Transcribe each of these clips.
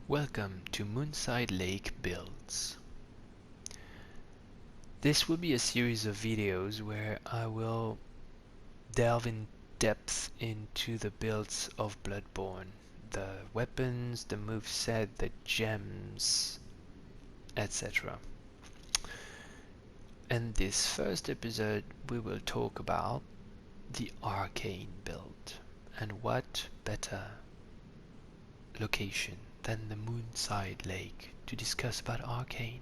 Welcome to Moonside Lake Builds. This will be a series of videos where I will delve in depth into the builds of Bloodborne, the weapons, the moveset, the gems, etc. In this first episode we will talk about the arcane build, and what better location than the Moonside Lake to discuss about arcane.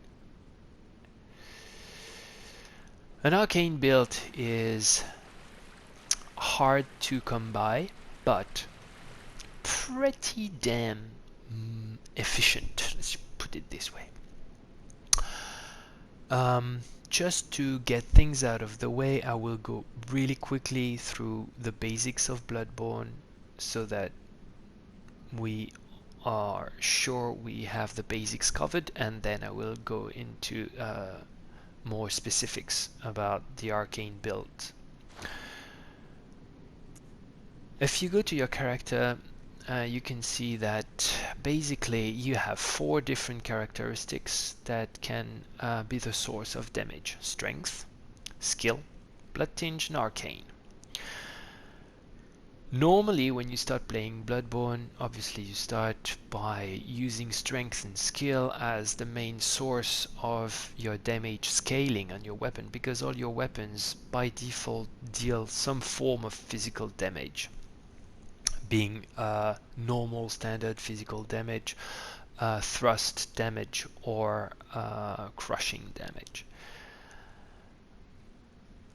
An arcane build is hard to come by, but pretty damn efficient. Let's put it this way. Just to get things out of the way, I will go really quickly through the basics of Bloodborne so that we are sure we have the basics covered, and then I will go into more specifics about the arcane build. If you go to your character, you can see that basically you have 4 different characteristics that can be the source of damage: strength, skill, blood tinge, and arcane. Normally when you start playing Bloodborne, obviously you start by using strength and skill as the main source of your damage scaling on your weapon, because all your weapons by default deal some form of physical damage, being normal standard physical damage, thrust damage, or crushing damage.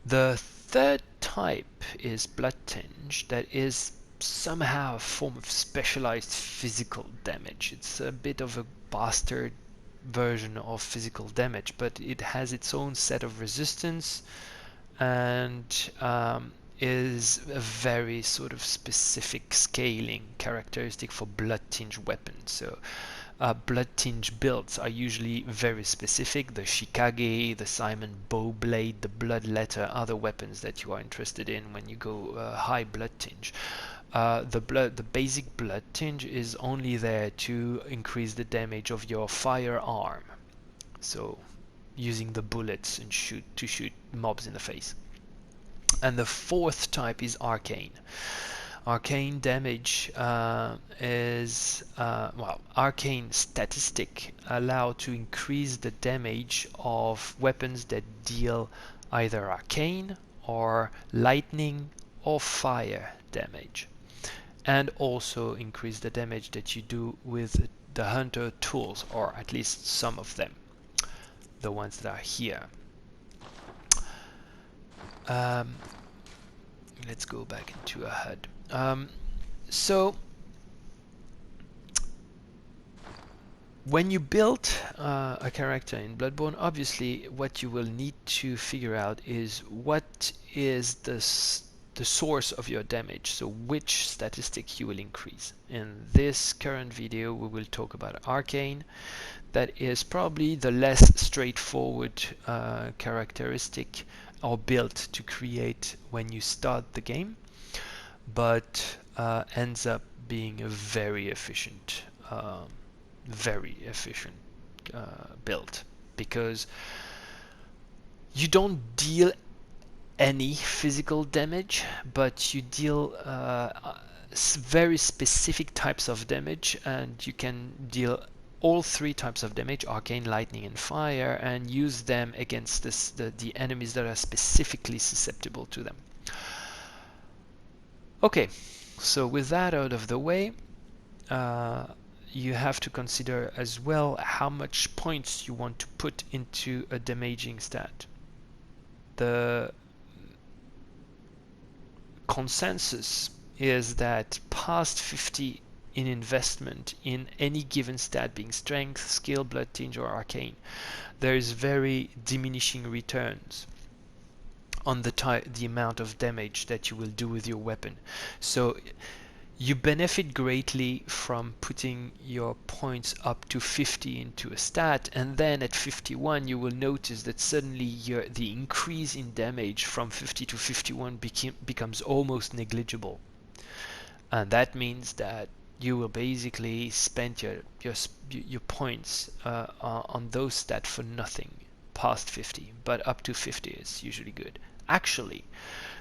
The third type is blood tinge, that is somehow a form of specialized physical damage. It's a bit of a bastard version of physical damage, but it has its own set of resistance and is a very sort of specific scaling characteristic for blood tinge weapons. So blood tinge builds are usually very specific. The Shikage, the Simon bow blade, the blood letter are the weapons that you are interested in when you go high blood tinge. The basic blood tinge is only there to increase the damage of your firearm, so using the bullets and shoot mobs in the face. And the fourth type is arcane. Arcane damage is arcane statistic allow to increase the damage of weapons that deal either arcane or lightning or fire damage, and also increase the damage that you do with the hunter tools, or at least some of them, the ones that are here. Let's go back into a HUD. So when you build a character in Bloodborne, obviously what you will need to figure out is what is the source of your damage, so which statistic you will increase. In this current video we will talk about arcane. That is probably the less straightforward characteristic or build to create when you start the game, but ends up being a very efficient build, because you don't deal any physical damage, but you deal very specific types of damage, and you can deal all 3 types of damage: arcane, lightning, and fire, and use them against the enemies that are specifically susceptible to them. Okay, so with that out of the way, you have to consider as well how much points you want to put into a damaging stat. The consensus is that past 50 in investment in any given stat, being strength, skill, blood tinge, or arcane, there is very diminishing returns on the amount of damage that you will do with your weapon. So you benefit greatly from putting your points up to 50 into a stat, and then at 51 you will notice that suddenly the increase in damage from 50 to 51 becomes almost negligible. And that means that you will basically spend your points on those stats for nothing past 50, but up to 50 is usually good. Actually,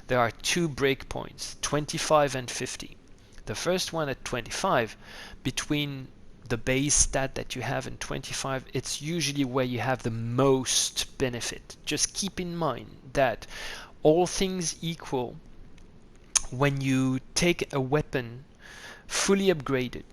there are two breakpoints, 25 and 50. The first one at 25, between the base stat that you have and 25, it's usually where you have the most benefit. Just keep in mind that all things equal, when you take a weapon fully upgraded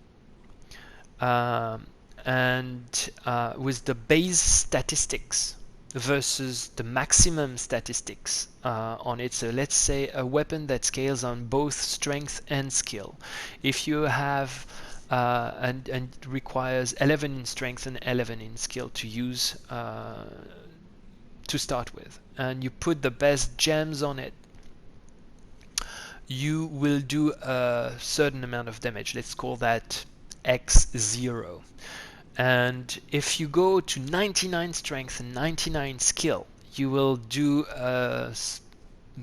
and with the base statistics versus the maximum statistics on it, so let's say a weapon that scales on both strength and skill, if you have and requires 11 in strength and 11 in skill to use to start with, and you put the best gems on it, you will do a certain amount of damage. Let's call that x0. And if you go to 99 strength and 99 skill, you will do a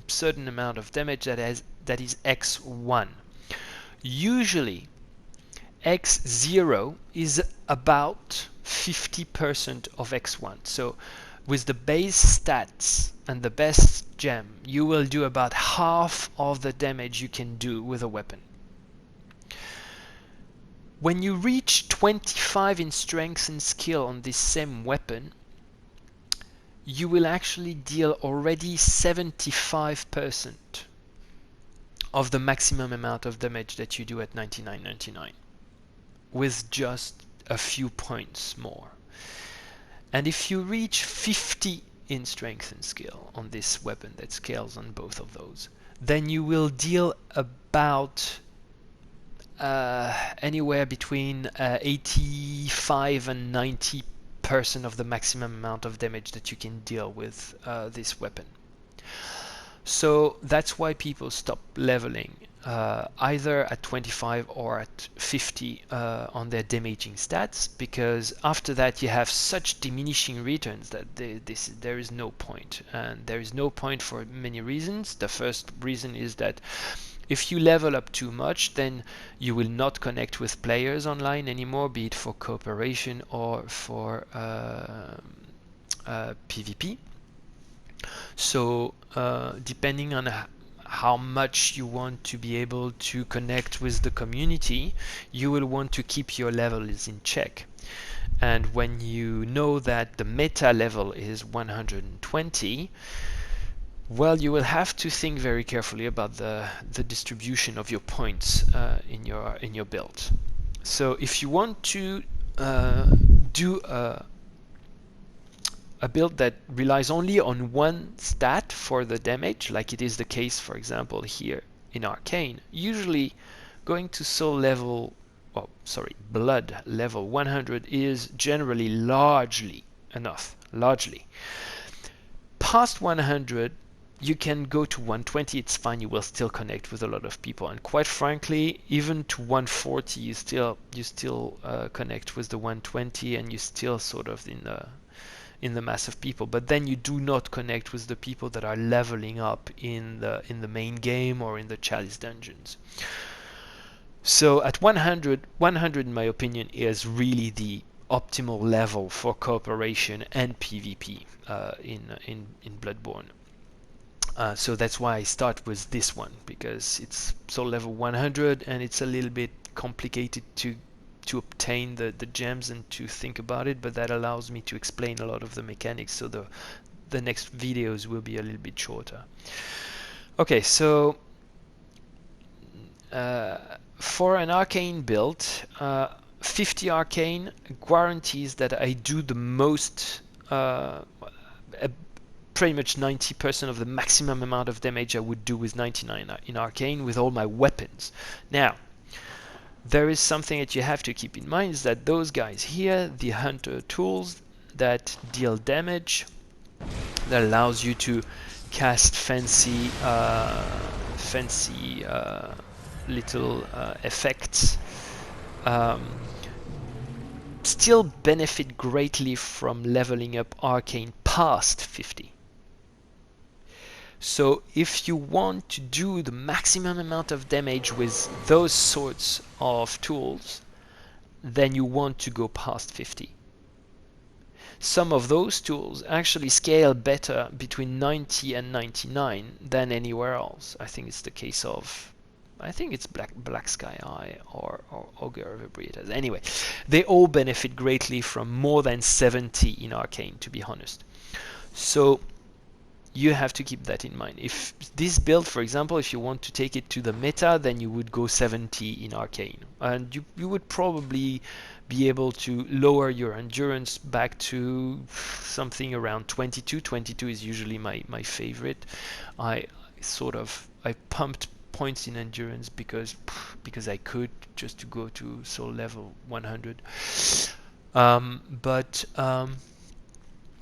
certain amount of damage that is x1. Usually x0 is about 50% of x1. So with the base stats and the best gem, you will do about half of the damage you can do with a weapon. When you reach 25 in strength and skill on this same weapon, you will actually deal already 75% of the maximum amount of damage that you do at 99.99 with just a few points more. And if you reach 50 in strength and skill on this weapon that scales on both of those, then you will deal about anywhere between 85 and 90% of the maximum amount of damage that you can deal with this weapon. So that's why people stop leveling either at 25 or at 50 on their damaging stats, because after that you have such diminishing returns that there is no point. And there is no point for many reasons. The first reason is that if you level up too much, then you will not connect with players online anymore, be it for cooperation or for PvP. So depending on how much you want to be able to connect with the community, you will want to keep your levels in check. And when you know that the meta level is 120, well, you will have to think very carefully about the distribution of your points in your build. So if you want to do a build that relies only on one stat for the damage, like it is the case, for example, here in Arcane, usually going to blood level 100 is generally largely enough. Past 100, you can go to 120, it's fine, you will still connect with a lot of people, and quite frankly, even to 140, you still connect with the 120, and you still sort of in the mass of people, but then you do not connect with the people that are leveling up in the main game or in the chalice dungeons. So at 100 in my opinion is really the optimal level for cooperation and PvP in Bloodborne. So that's why I start with this one, because it's soul level 100 and it's a little bit complicated to obtain the gems and to think about it, but that allows me to explain a lot of the mechanics, so the next videos will be a little bit shorter. Okay, so for an arcane build, 50 arcane guarantees that I do the most, pretty much 90% of the maximum amount of damage I would do with 99 in arcane with all my weapons. Now, there is something that you have to keep in mind, is that those guys here, the hunter tools that deal damage, that allows you to cast fancy little effects, still benefit greatly from leveling up arcane past 50. So if you want to do the maximum amount of damage with those sorts of tools, then you want to go past 50. Some of those tools actually scale better between 90 and 99 than anywhere else. I think it's the case of, I think it's Black Sky Eye or Ogre of Ebrietas. Anyway, they all benefit greatly from more than 70 in Arcane, to be honest. So you have to keep that in mind. If this build, for example, if you want to take it to the meta, then you would go 70 in Arcane. And you would probably be able to lower your endurance back to something around 22. 22 is usually my favorite. I pumped points in endurance because I could, just to go to soul level 100.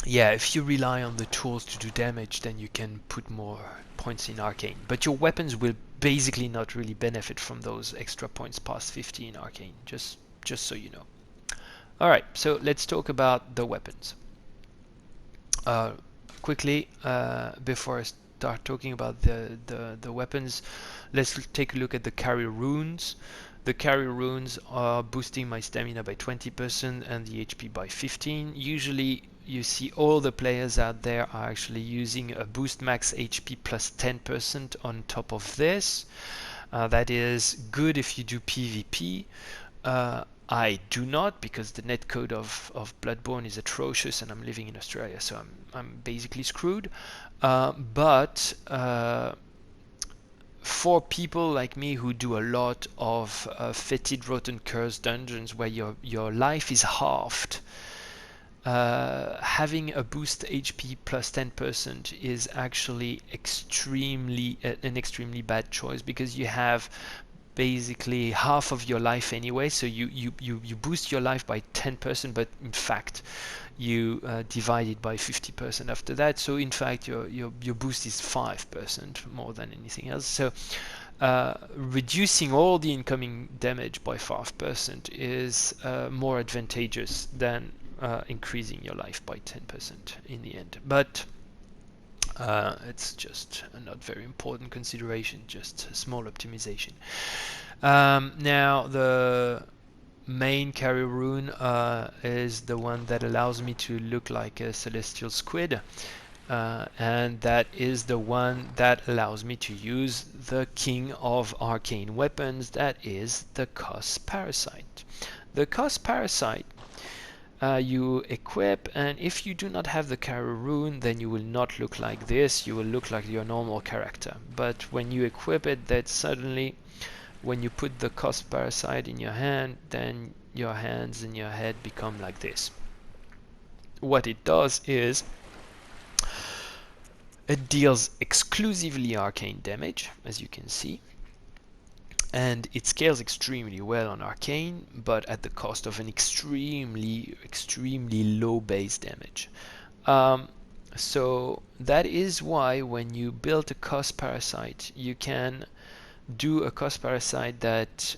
Yeah, if you rely on the tools to do damage, then you can put more points in Arcane. But your weapons will basically not really benefit from those extra points past 50 in Arcane, just so you know. Alright, so let's talk about the weapons. Quickly, before I start talking about the weapons, let's take a look at the caryll runes. The caryll runes are boosting my stamina by 20% and the HP by 15. Usually you see all the players out there are actually using a boost max HP plus 10% on top of this. That is good if you do PvP. I do not, because the netcode of Bloodborne is atrocious and I'm living in Australia, so I'm basically screwed. But for people like me who do a lot of fetid rotten curse dungeons where your life is halved, having a boost HP plus 10% is actually an extremely bad choice, because you have basically half of your life anyway, so you boost your life by 10%, but in fact you divide it by 50% after that, so in fact your boost is 5% more than anything else. So reducing all the incoming damage by 5% is more advantageous than increasing your life by 10% in the end. But it's just a not very important consideration, just a small optimization. Now the main caryll rune is the one that allows me to look like a celestial squid, and that is the one that allows me to use the king of arcane weapons, that is the Kos parasite. The Kos parasite you equip, and if you do not have the caryll rune, then you will not look like this, you will look like your normal character. But when you equip it, that suddenly when you put the Kos parasite in your hand, then your hands and your head become like this. What it does is it deals exclusively arcane damage, as you can see, and it scales extremely well on arcane, but at the cost of an extremely low base damage. So that is why when you build a Kos parasite, you can do a Kos parasite that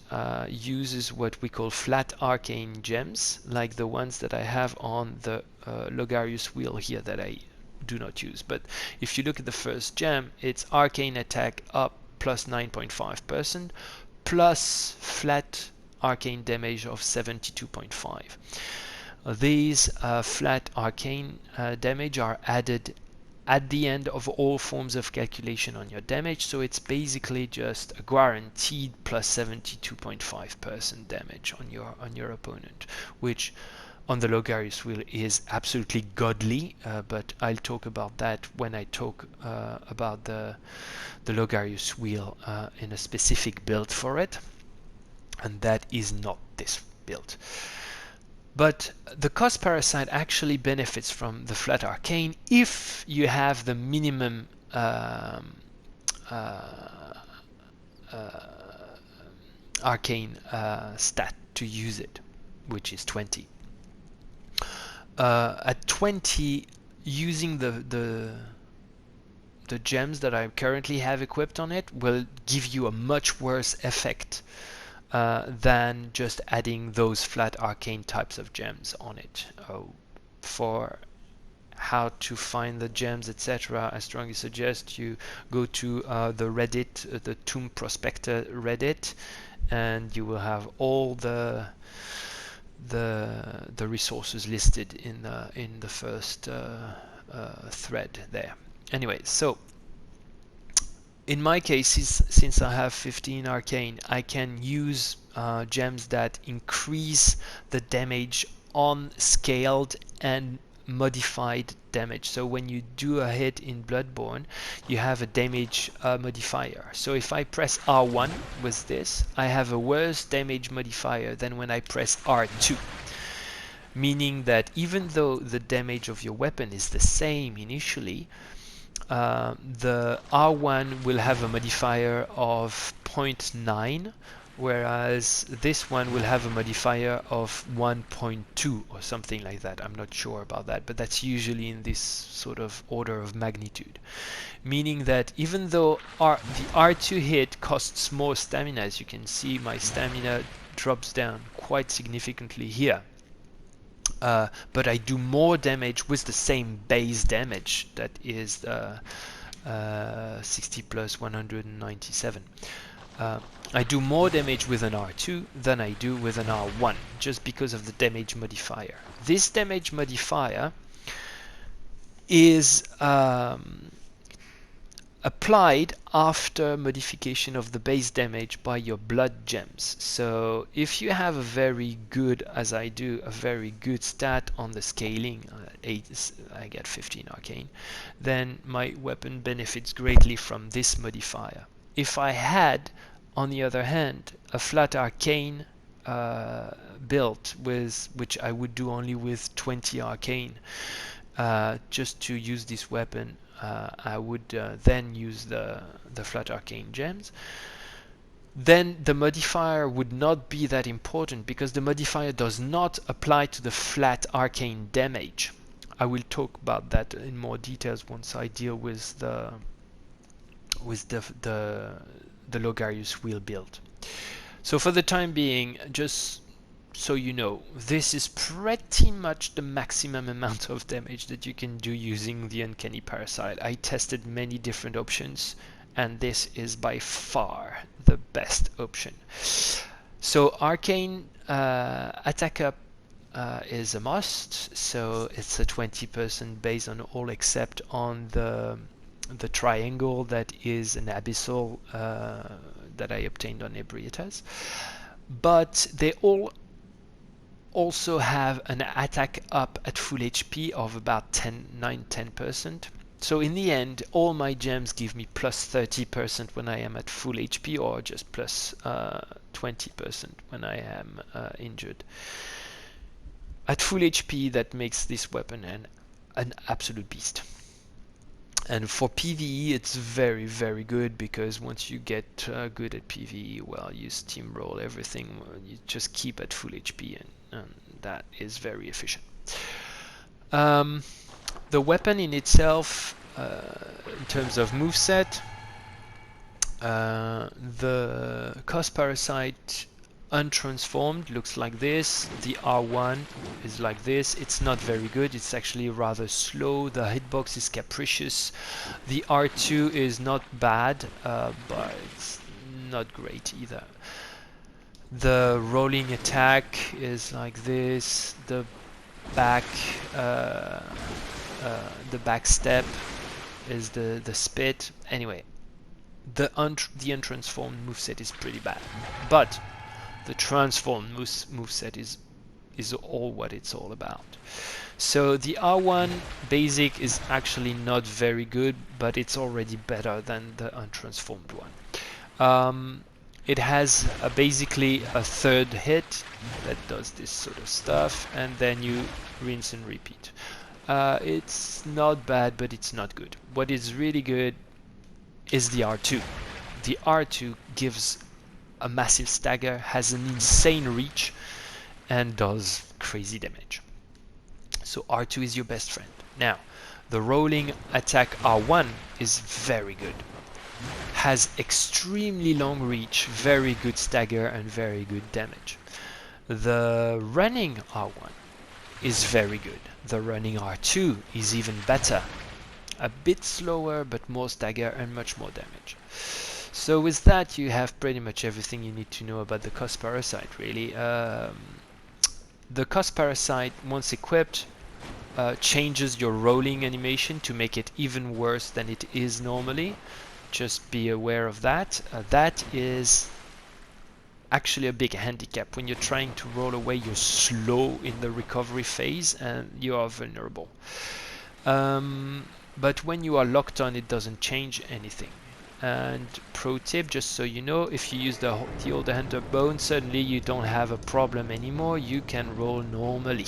uses what we call flat arcane gems, like the ones that I have on the Logarius wheel here that I do not use. But if you look at the first gem, it's arcane attack up plus 9.5%, plus flat arcane damage of 72.5. These flat arcane damage are added at the end of all forms of calculation on your damage, so it's basically just a guaranteed plus 72.5% damage on your opponent, which on the Logarius wheel is absolutely godly, but I'll talk about that when I talk about the Logarius wheel in a specific build for it, and that is not this build. But the Kos parasite actually benefits from the flat arcane if you have the minimum arcane stat to use it, which is 20. At 20, using the gems that I currently have equipped on it will give you a much worse effect than just adding those flat arcane types of gems on it. For how to find the gems, etc., I strongly suggest you go to the Reddit, the tombprospector Reddit, and you will have all the resources listed in the first thread there. Anyway, so in my case, since I have 15 arcane, I can use gems that increase the damage on scaled and modified damage. So when you do a hit in Bloodborne, you have a damage modifier. So if I press R1 with this, I have a worse damage modifier than when I press R2. Meaning that even though the damage of your weapon is the same initially, the R1 will have a modifier of 0.9, whereas this one will have a modifier of 1.2 or something like that. I'm not sure about that, but that's usually in this sort of order of magnitude. Meaning that even though the R2 hit costs more stamina, as you can see, my stamina drops down quite significantly here. But I do more damage with the same base damage, that is 60 plus 197. I do more damage with an R2 than I do with an R1, just because of the damage modifier. This damage modifier is applied after modification of the base damage by your blood gems. So if you have a very good, as I do, a very good stat on the scaling, I get 15 arcane, then my weapon benefits greatly from this modifier. If I had, on the other hand, a flat arcane built with, which I would do only with 20 arcane, just to use this weapon, I would then use the flat arcane gems. Then the modifier would not be that important, because the modifier does not apply to the flat arcane damage. I will talk about that in more details once I deal with the Logarius wheel build. So for the time being, just so you know, this is pretty much the maximum amount of damage that you can do using the uncanny parasite. I tested many different options, and this is by far the best option. So arcane attack up is a must, so it's a 20% based on all except on the triangle that is an abyssal that I obtained on Ebrietas. But they all also have an attack up at full HP of about 9-10%. So in the end, all my gems give me plus 30% when I am at full HP, or just plus 20% when I am injured. At full HP, that makes this weapon an absolute beast. And for PvE, it's very, very good, because once you get good at PvE, well, you steamroll everything. You just keep at full HP, and that is very efficient. The weapon in itself, in terms of moveset, the Kos parasite untransformed looks like this. The R1 is like this. It's not very good. It's actually rather slow. The hitbox is capricious. The R2 is not bad, but it's not great either. The rolling attack is like this. The back step is the spit. Anyway, the untransformed moveset is pretty bad, but the transformed moveset is all what it's all about. So the R1 basic is actually not very good, but it's already better than the untransformed one. It has basically a third hit that does this sort of stuff, and then you rinse and repeat. It's not bad, but it's not good. What is really good is the R2. The R2 gives a massive stagger, has an insane reach, and does crazy damage. So R2 is your best friend. Now, the rolling attack R1 is very good. Has extremely long reach, very good stagger, and very good damage. The running R1 is very good. The running R2 is even better. A bit slower, but more stagger and much more damage. So with that, you have pretty much everything you need to know about the Kos parasite, really. The Kos parasite, once equipped, changes your rolling animation to make it even worse than it is normally. Just be aware of that. That is actually a big handicap. When you're trying to roll away, you're slow in the recovery phase and you are vulnerable. But when you are locked on, it doesn't change anything. And pro tip, just so you know, if you use the old hunter bone, suddenly you don't have a problem anymore. You can roll normally.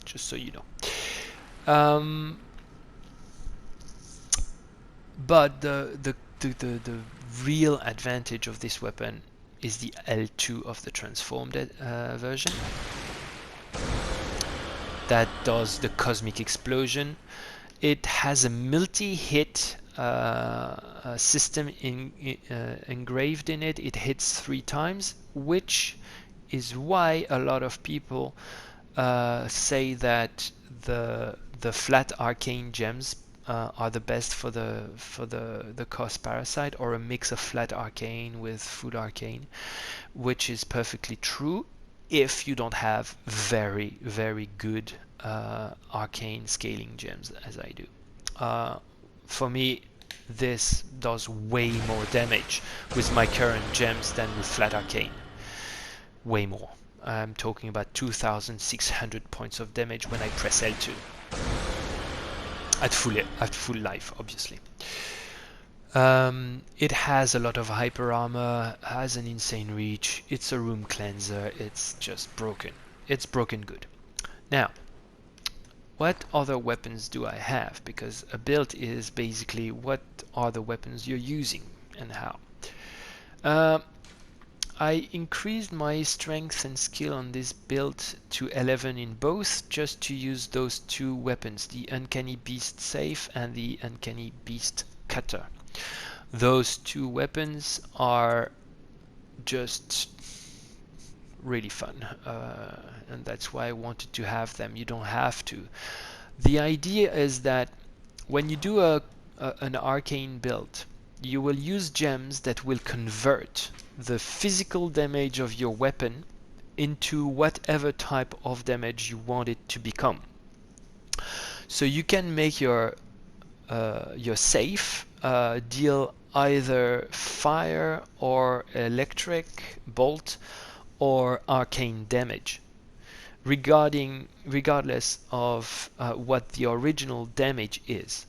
Just so you know. But the real advantage of this weapon is the L2 of the transformed version. That does the cosmic explosion. It has a multi-hit system engraved in it. It hits 3 times, which is why a lot of people say that the flat arcane gems are the best for the Kos parasite, or a mix of flat arcane with full arcane, which is perfectly true if you don't have very, very good arcane scaling gems as I do. For me, this does way more damage with my current gems than with flat arcane. Way more. I'm talking about 2,600 points of damage when I press L2. At full life, obviously. It has a lot of hyper armor, has an insane reach, it's a room cleanser, it's just broken. It's broken good. Now, what other weapons do I have? Because a build is basically what are the weapons you're using and how. I increased my strength and skill on this build to 11 in both, just to use those 2 weapons, the Uncanny Beast Safe and the Uncanny Beast Cutter. Those 2 weapons are just really fun, and that's why I wanted to have them. You don't have to. The idea is that when you do an arcane build, you will use gems that will convert the physical damage of your weapon into whatever type of damage you want it to become. So you can make your safe deal either fire or electric bolt or arcane damage, regardless of what the original damage is.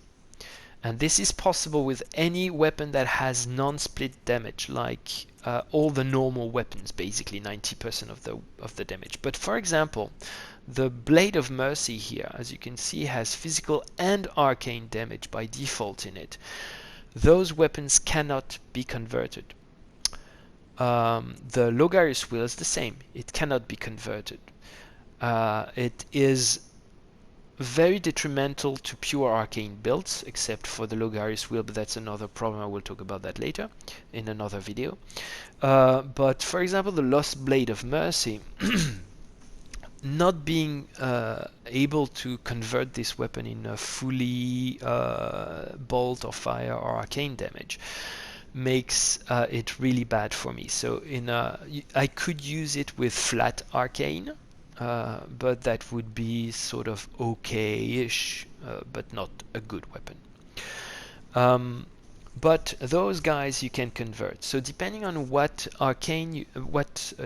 And this is possible with any weapon that has non-split damage, like all the normal weapons, basically 90% of the damage. But for example, the Blade of Mercy here, as you can see, has physical and arcane damage by default in it. Those weapons cannot be converted. The Logarius Wheel is the same. It cannot be converted. It is very detrimental to pure arcane builds, except for the Logarius Wheel, but that's another problem. I will talk about that later in another video. But for example, the Lost Blade of Mercy, not being able to convert this weapon in a fully bolt or fire or arcane damage makes it really bad for me. So I could use it with flat arcane, but that would be sort of okay-ish, but not a good weapon. But those guys you can convert. So depending on what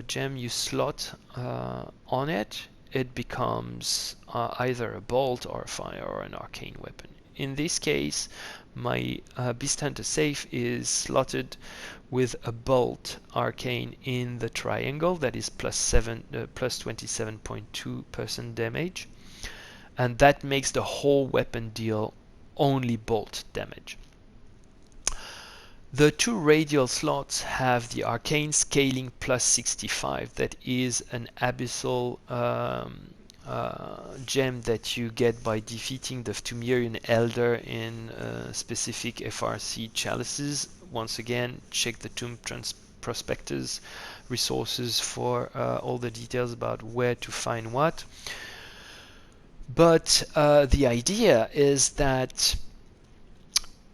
gem you slot on it, it becomes either a bolt or a fire or an arcane weapon. In this case, my Beast Hunter Safe is slotted with a bolt arcane in the triangle that is plus 27.2% damage, and that makes the whole weapon deal only bolt damage. The 2 radial slots have the arcane scaling plus 65. That is an abyssal gem that you get by defeating the Pthumerian Elder in specific FRC chalices. Once again, check the tombprospectors resources for all the details about where to find what. But the idea is that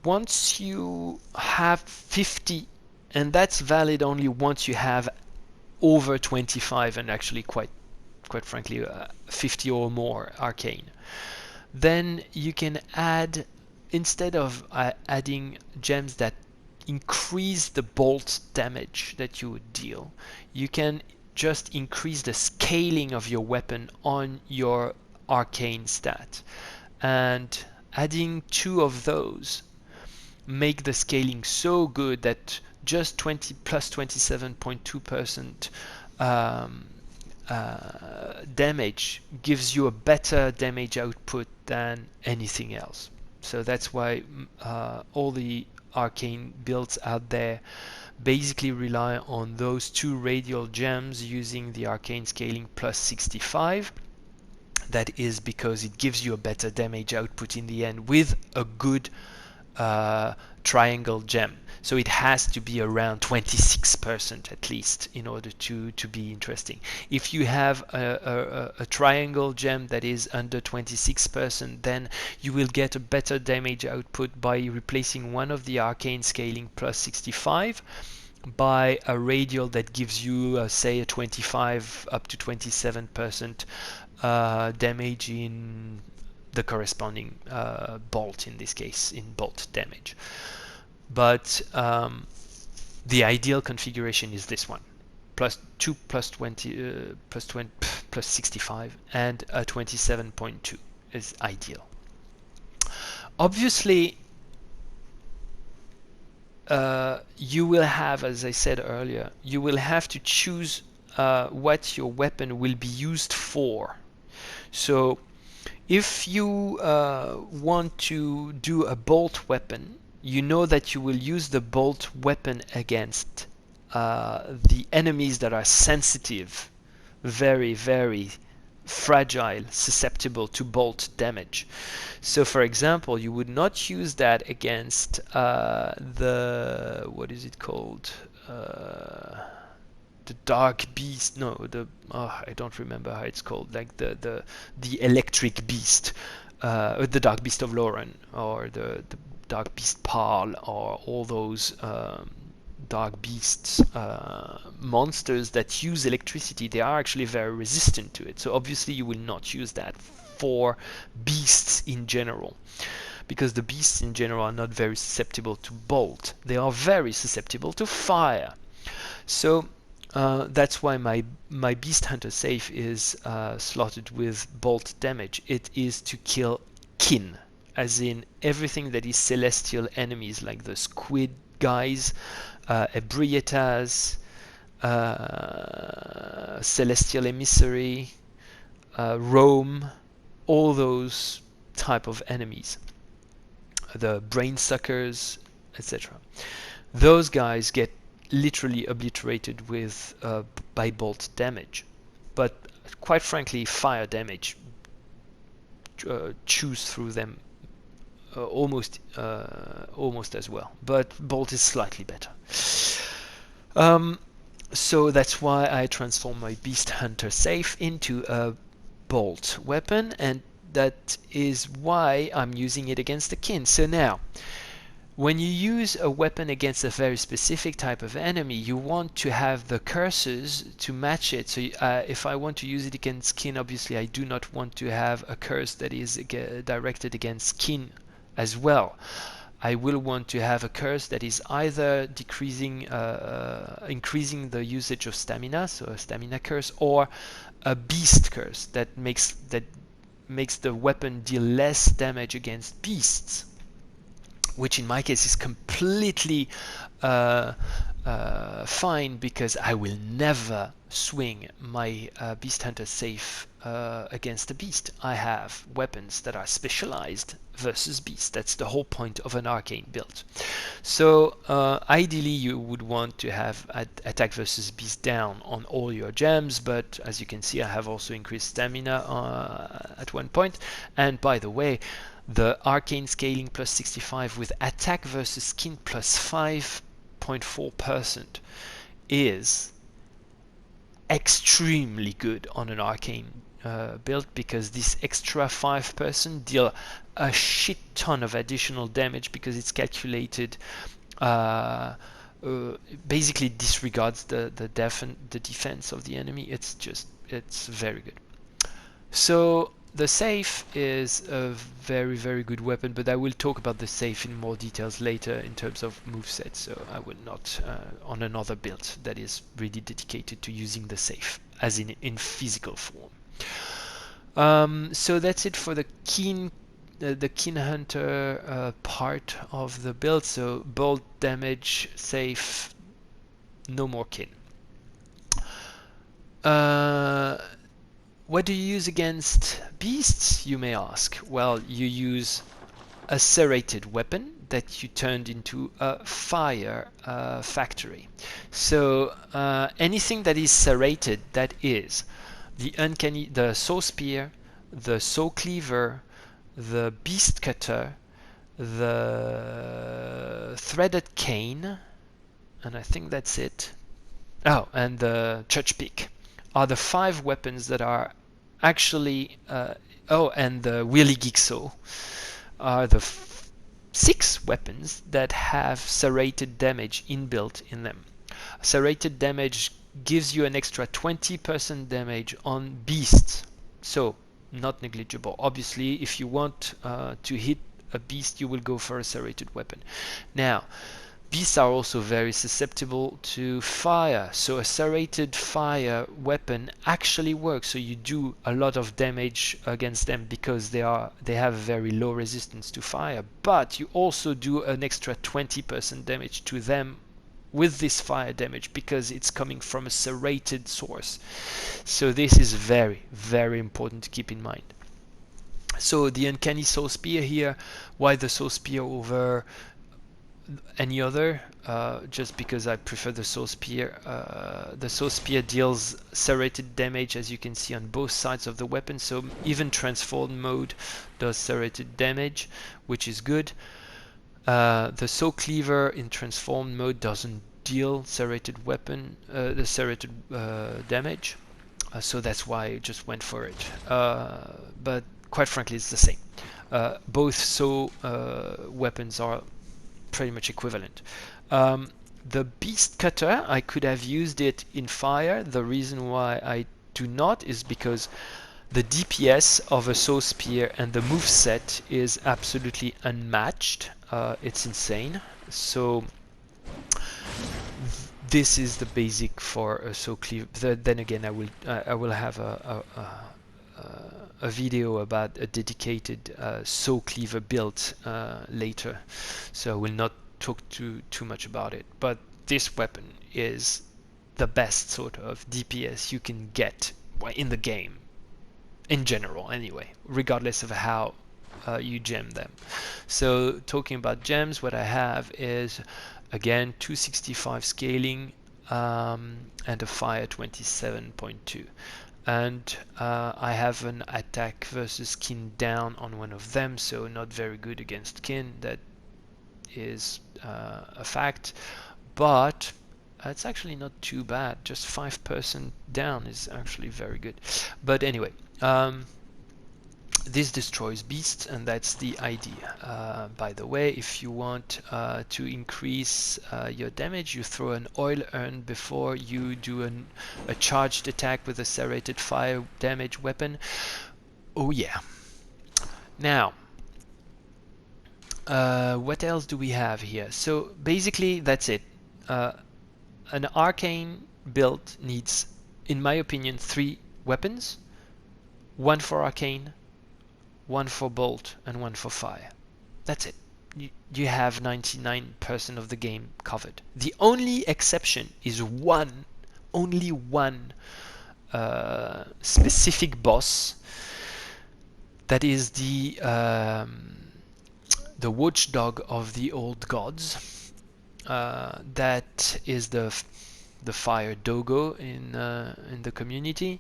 once you have 50, and that's valid only once you have over 25, and actually quite frankly 50 or more arcane, then you can add, instead of adding gems that increase the bolt damage that you would deal, you can just increase the scaling of your weapon on your arcane stat, and adding 2 of those make the scaling so good that just 20 plus 27.2% damage gives you a better damage output than anything else. So that's why all the arcane builds out there basically rely on those 2 radial gems using the arcane scaling plus 65. That is because it gives you a better damage output in the end with a good triangle gem. So it has to be around 26% at least in order to be interesting. If you have a triangle gem that is under 26%, then you will get a better damage output by replacing one of the arcane scaling plus 65 by a radial that gives you say a 25 up to 27% damage in the corresponding bolt, in this case in bolt damage. But the ideal configuration is this one: plus 2 plus 20 plus 65 and a 27.2 is ideal. Obviously you will have, as I said earlier, you will have to choose what your weapon will be used for. So if you want to do a bolt weapon, you know that you will use the bolt weapon against the enemies that are sensitive, very, very fragile, susceptible to bolt damage. So for example, you would not use that against the, what is it called? The dark beast, no, I don't remember how it's called, like the electric beast, the dark beast of Lauren, or the dark beast Parl, or all those dark beasts monsters that use electricity. They are actually very resistant to it. So obviously you will not use that for beasts in general, because the beasts in general are not very susceptible to bolt. They are very susceptible to fire. So that's why my beast hunter safe is slotted with bolt damage. It is to kill kin, as in everything that is celestial enemies, like the squid guys, Ebrietas, celestial emissary, Rome, all those type of enemies, the brainsuckers, etc. Those guys get literally obliterated with by bolt damage, but quite frankly fire damage chews through them almost as well, but bolt is slightly better. So that's why I transform my beast hunter safe into a bolt weapon, and that is why I'm using it against the kin. So now, when you use a weapon against a very specific type of enemy, you want to have the curses to match it. So if I want to use it against kin, obviously I do not want to have a curse that is directed against kin as well. I will want to have a curse that is either decreasing, increasing the usage of stamina, so a stamina curse, or a beast curse that makes the weapon deal less damage against beasts, which in my case is completely fine, because I will never swing my beast hunter safe against a beast. I have weapons that are specialized versus beast. That's the whole point of an arcane build. So ideally you would want to have attack versus beast down on all your gems, but as you can see I have also increased stamina at one point. And by the way, the arcane scaling plus 65 with attack versus skin plus 5.4% is extremely good on an arcane build, because this extra 5% deal a shit ton of additional damage, because it's calculated basically disregards the defense of the enemy. It's very good. So the safe is a very good weapon, but I will talk about the safe in more details later in terms of moveset, so I will not on another build that is really dedicated to using the safe as in physical form. So that's it for the keen hunter part of the build. So bolt damage, safe, no more kin. What do you use against beasts, you may ask? Well, you use a serrated weapon that you turned into a fire factory. So anything that is serrated, that is the sawspear, the saw cleaver, the beast cutter, the threaded cane, and I think that's it. Oh, and the church pick are the 5 weapons that are actually and the wheelie geek saw are the 6 weapons that have serrated damage inbuilt in them. Serrated damage gives you an extra 20% damage on beasts, so not negligible. Obviously, if you want to hit a beast, you will go for a serrated weapon. Now, beasts are also very susceptible to fire, so a serrated fire weapon actually works. So you do a lot of damage against them because they have very low resistance to fire, but you also do an extra 20% damage to them with this fire damage because it's coming from a serrated source. So this is very important to keep in mind. So the uncanny sawspear here, why the sawspear over any other? Just because I prefer the sawspear. The sawspear deals serrated damage, as you can see, on both sides of the weapon, so even transformed mode does serrated damage, which is good. The saw cleaver in transformed mode doesn't deal serrated damage, so that's why I just went for it. But quite frankly, it's the same. Both saw weapons are pretty much equivalent. The beast cutter, I could have used it in fire. The reason why I do not is because the DPS of a sawspear and the moveset is absolutely unmatched. It's insane. So this is the basic for a saw cleaver. Then again, I will have a video about a dedicated saw cleaver build later, so I will not talk too much about it. But this weapon is the best sort of DPS you can get in the game, in general anyway, regardless of how you gem them. So talking about gems, what I have is again 265 scaling and a fire 27.2. And I have an attack versus kin down on one of them, so not very good against kin. That is a fact, but it's actually not too bad. Just 5% down is actually very good. But anyway, this destroys beasts, and that's the idea. By the way, if you want to increase your damage, you throw an oil urn before you do a charged attack with a serrated fire damage weapon. Oh yeah. Now, what else do we have here? So basically that's it. An arcane build needs, in my opinion, 3 weapons. 1 for arcane, 1 for bolt, and 1 for fire. That's it. You have 99% of the game covered. The only exception is only one specific boss. That is the watchdog of the old gods. That is the fire doggo in the community.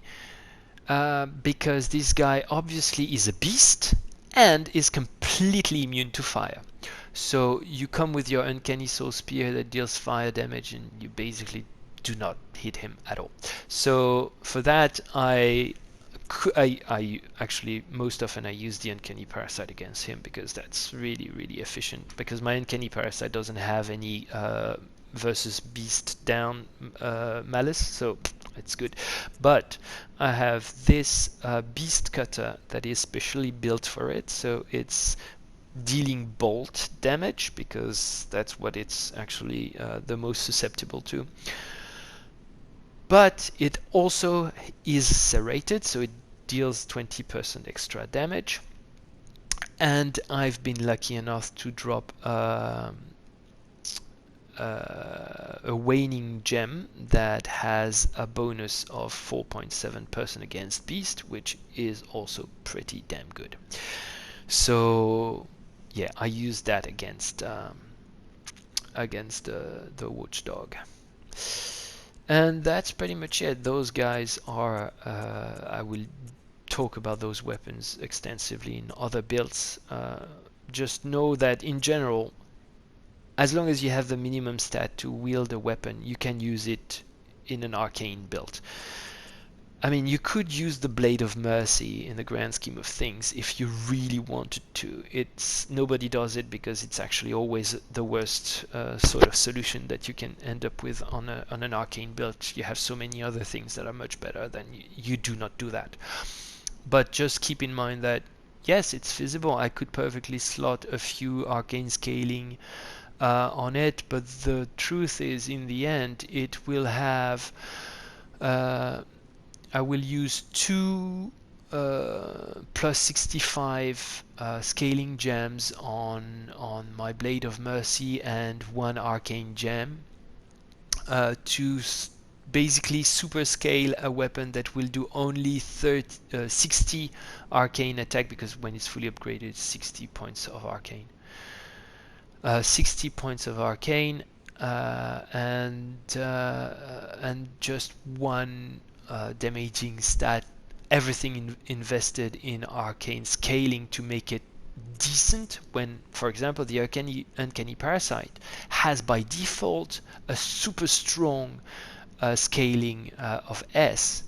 Because this guy obviously is a beast and is completely immune to fire. So you come with your uncanny sawspear that deals fire damage, and you basically do not hit him at all. So for that, I actually most often I use the uncanny parasite against him, because that's really efficient, because my uncanny parasite doesn't have any versus beast down malice, so it's good. But I have this beast cutter that is specially built for it, so it's dealing bolt damage, because that's what it's actually the most susceptible to. But it also is serrated, so it deals 20% extra damage. And I've been lucky enough to drop a waning gem that has a bonus of 4.7% against beast, which is also pretty damn good. So yeah, I use that against the watchdog. And that's pretty much it. Those guys are, I will talk about those weapons extensively in other builds. Just know that in general, as long as you have the minimum stat to wield a weapon, you can use it in an arcane build. I mean, you could use the Blade of Mercy in the grand scheme of things if you really wanted to. Nobody does it because it's actually always the worst sort of solution that you can end up with on an arcane build. You have so many other things that are much better than you do not do that. But just keep in mind that yes, it's feasible. I could perfectly slot a few arcane scaling on it, but the truth is, in the end, it will have I will use 2 plus 65 scaling gems on my Blade of Mercy and 1 arcane gem to basically super scale a weapon that will do only 60 arcane attack, because when it's fully upgraded, it's 60 points of arcane. 60 points of arcane and just 1 damaging stat, everything invested in arcane scaling to make it decent, when, for example, the uncanny parasite has by default a super strong scaling of S,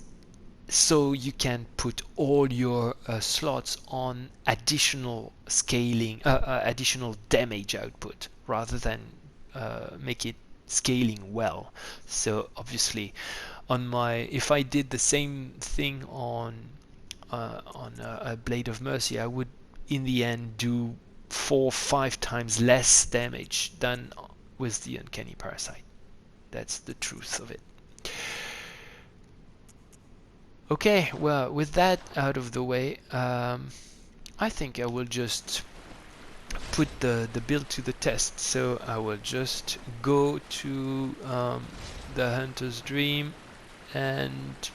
so you can put all your slots on additional scaling, additional damage output, rather than make it scaling well. So obviously, if I did the same thing on a Blade of Mercy, I would in the end do 4 or 5 times less damage than with the uncanny parasite. That's the truth of it. Okay, well, with that out of the way, I think I will just put the build to the test. So I will just go to the Hunter's Dream and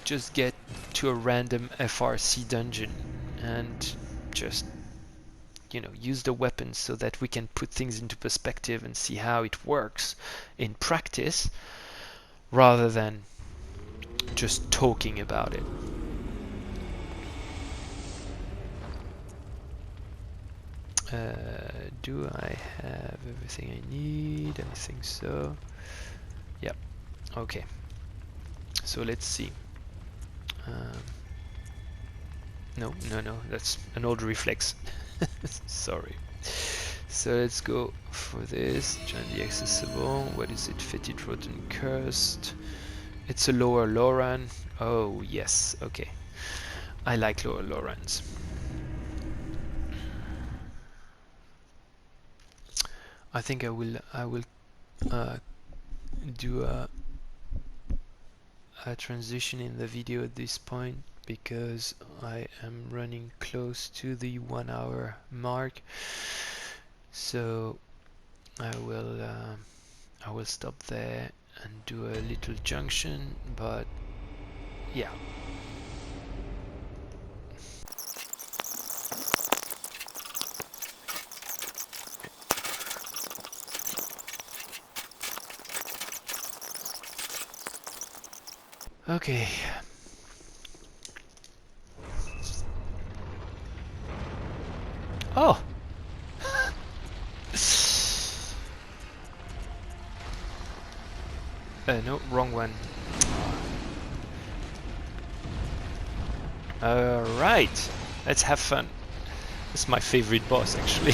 just get to a random FRC dungeon and just, use the weapons so that we can put things into perspective and see how it works in practice, rather than just talking about it. Do I have everything I need? I think so. Yeah. Okay. So let's see. No, that's an old reflex. Sorry. So let's go for this. Generally accessible. What is it? Fetid, rotten, cursed. It's a lower Loran. Oh yes. Okay. I like lower Lorans. I think I will do a transition in the video at this point, because I am running close to the 1 hour mark. So I will stop there and do a little junction, but yeah. Okay. Oh! No, wrong one. Alright, let's have fun. It's my favorite boss, actually.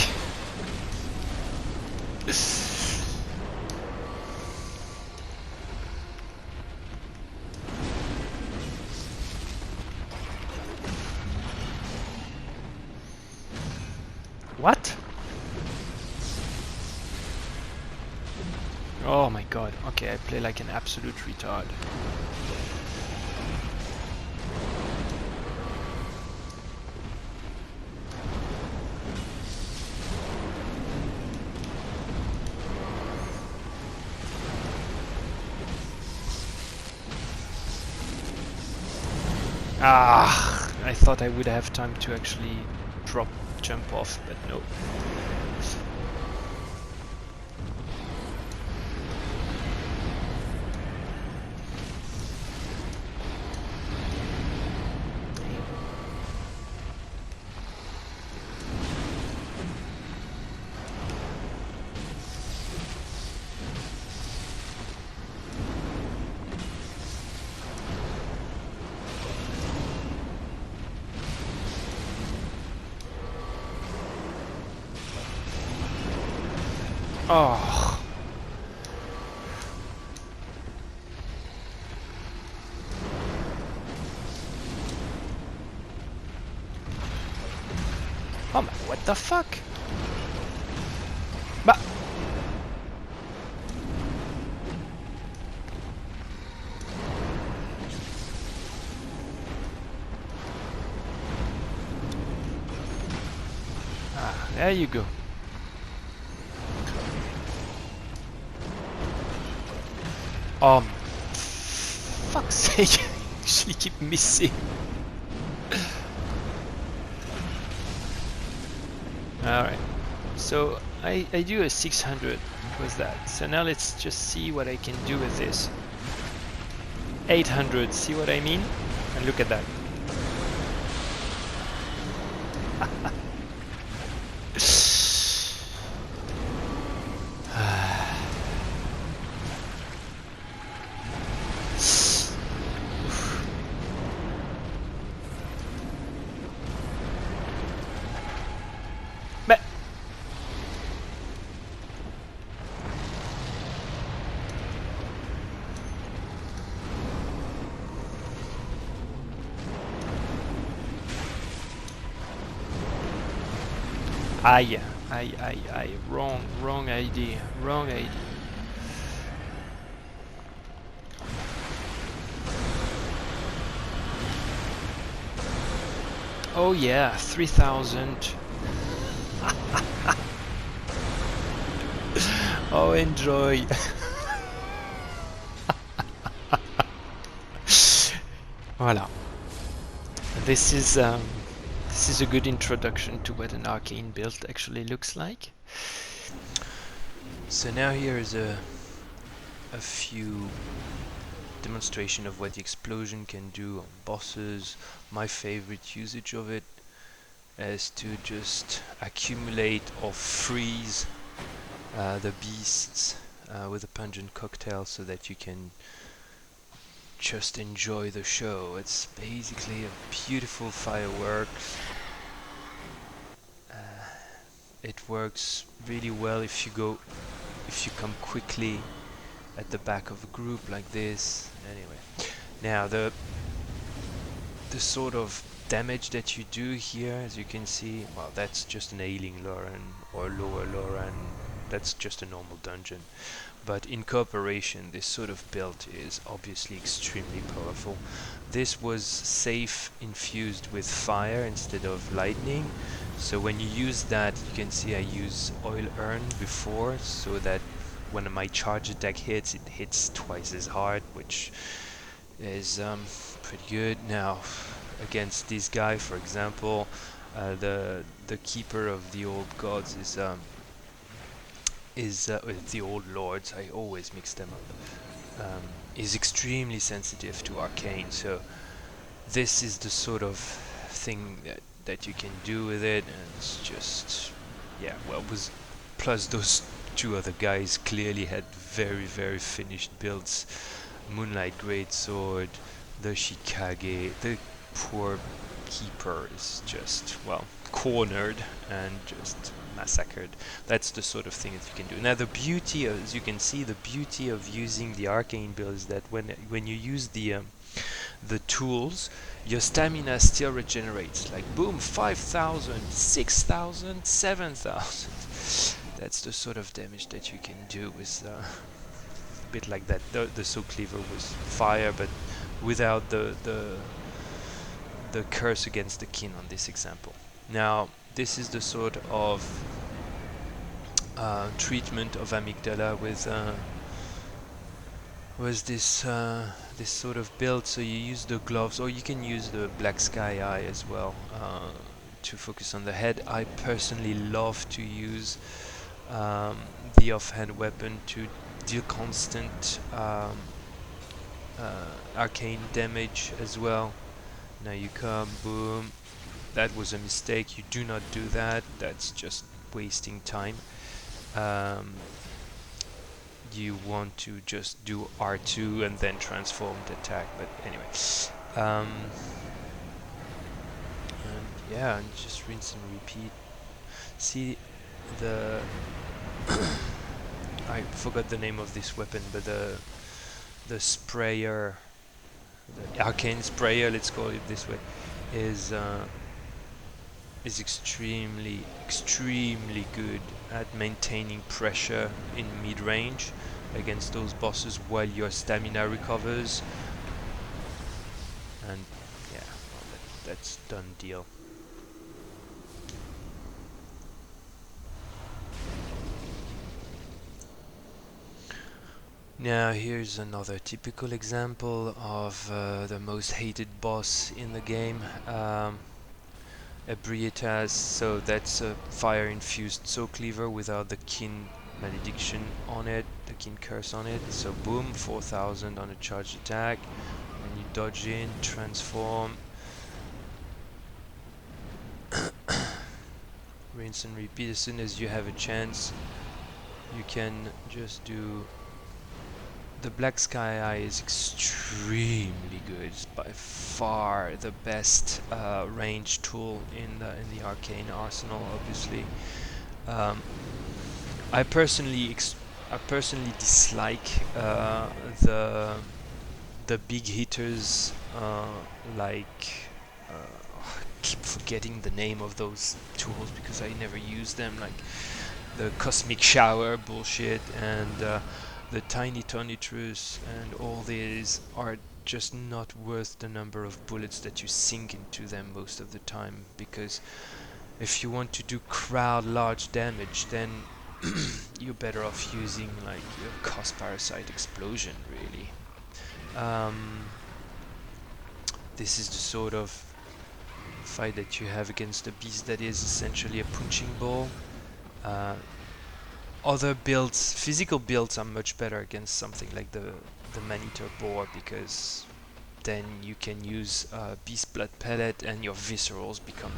What? Oh my god, okay, I play like an absolute retard. Ah, I thought I would have time to actually jump off, but no. Oh. Oh my, what the fuck? Bah. Ah, there you go. Fuck's sake, I actually keep missing. Alright, so I do a 600 with that. So now let's just see what I can do with this. 800, see what I mean? And look at that. Wrong idea. Oh yeah, 3000. Oh, enjoy. Voilà. This is a good introduction to what an arcane build actually looks like. So now here is a few demonstration of what the explosion can do on bosses. My favorite usage of it is to just accumulate or freeze the beasts with a pungent cocktail so that you can just enjoy the show. It's basically a beautiful fireworks. It works really well if you come quickly at the back of a group like this. Anyway, now the sort of damage that you do here, as you can see, well, that's just an ailing Lauren or lower Lauren. That's just a normal dungeon. But in cooperation, this sort of build is obviously extremely powerful. This was safe infused with fire instead of lightning. So when you use that, you can see I use oil urn before, so that when my charge attack hits, it hits twice as hard, which is pretty good. Now, against this guy, for example, the keeper of the old gods is the old lords, I always mix them up, is extremely sensitive to arcane. So this is the sort of thing that you can do with it, and it's just, yeah, well, plus those two other guys clearly had very finished builds. Moonlight Greatsword, the Shikage, the poor keeper is just, well, cornered and just massacred. That's the sort of thing that you can do. Now the beauty, as you can see, the beauty of using the arcane build is that when you use the tools, your stamina still regenerates. Like boom, 5,000, 6,000, 7,000. That's the sort of damage that you can do with a bit like that. The saw cleaver was fire, but without the curse against the kin on this example. Now this is the sort of treatment of amygdala with this sort of build. So you use the gloves, or you can use the black sky eye as well to focus on the head. I personally love to use the offhand weapon to deal constant arcane damage as well. Now you come, boom, that was a mistake, you do not do that, that's just wasting time. You want to just do R2 and then transform the attack, but anyway. And yeah, and just rinse and repeat. See the I forgot the name of this weapon, but the sprayer, the arcane sprayer, let's call it this way, is extremely good at maintaining pressure in mid-range against those bosses while your stamina recovers. And yeah, well, that's done deal. Now here's another typical example of the most hated boss in the game, Ebrietas. So that's a fire-infused saw cleaver without the kin malediction on it, the kin curse on it. So boom, 4,000 on a charged attack, and you dodge in, transform, rinse and repeat. As soon as you have a chance, you can just do. The Black Sky Eye is extremely good. It's by far the best range tool in the arcane arsenal. Obviously, I personally dislike the big hitters like. I keep forgetting the name of those tools because I never use them. Like the cosmic shower bullshit and. The tiny tonitrus and all these are just not worth the number of bullets that you sink into them most of the time, because if you want to do crowd large damage, then you're better off using like your Kos parasite explosion, really. This is the sort of fight that you have against a beast that is essentially a punching ball. Other builds, physical builds, are much better against something like the Maneater boar, because then you can use beast blood pellet and your viscerals become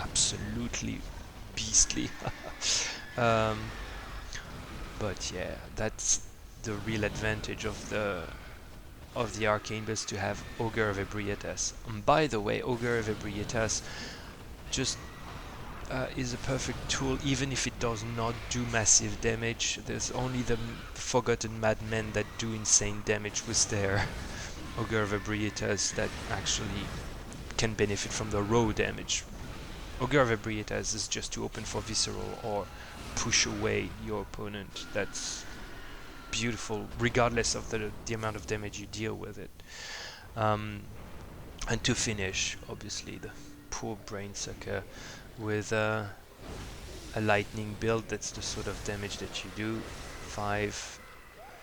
absolutely beastly. But yeah, that's the real advantage of the arcane builds, to have Ogre of Ebrietas. And by the way, Ogre of Ebrietas just is a perfect tool, even if it does not do massive damage. There's only the forgotten madmen that do insane damage with their Ogre of Ebrietas that actually can benefit from the raw damage. Ogre of Ebrietas is just to open for visceral or push away your opponent. That's beautiful, regardless of the amount of damage you deal with it. And to finish, obviously, the poor brainsucker with a lightning build. That's the sort of damage that you do. 5.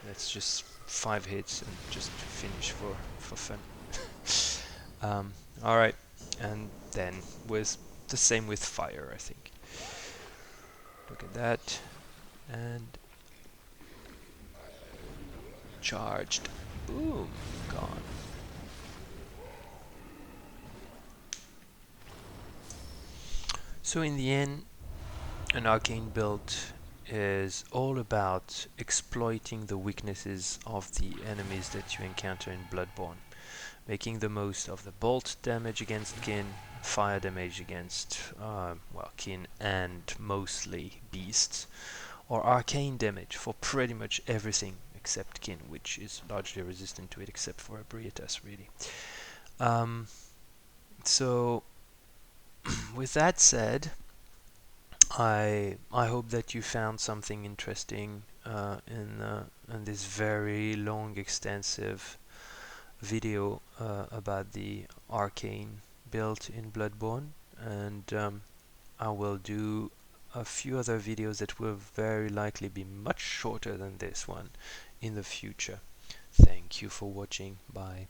That's just 5 hits and just finish for fun. Alright, and then with the same with fire, I think. Look at that. And charged. Boom, gone. So in the end, an arcane build is all about exploiting the weaknesses of the enemies that you encounter in Bloodborne, making the most of the bolt damage against kin, fire damage against, well, kin and mostly beasts, or arcane damage for pretty much everything except kin, which is largely resistant to it except for Ebrietas, really. So, with that said, I hope that you found something interesting in this very long, extensive video about the arcane build in Bloodborne, and I will do a few other videos that will very likely be much shorter than this one in the future. Thank you for watching. Bye.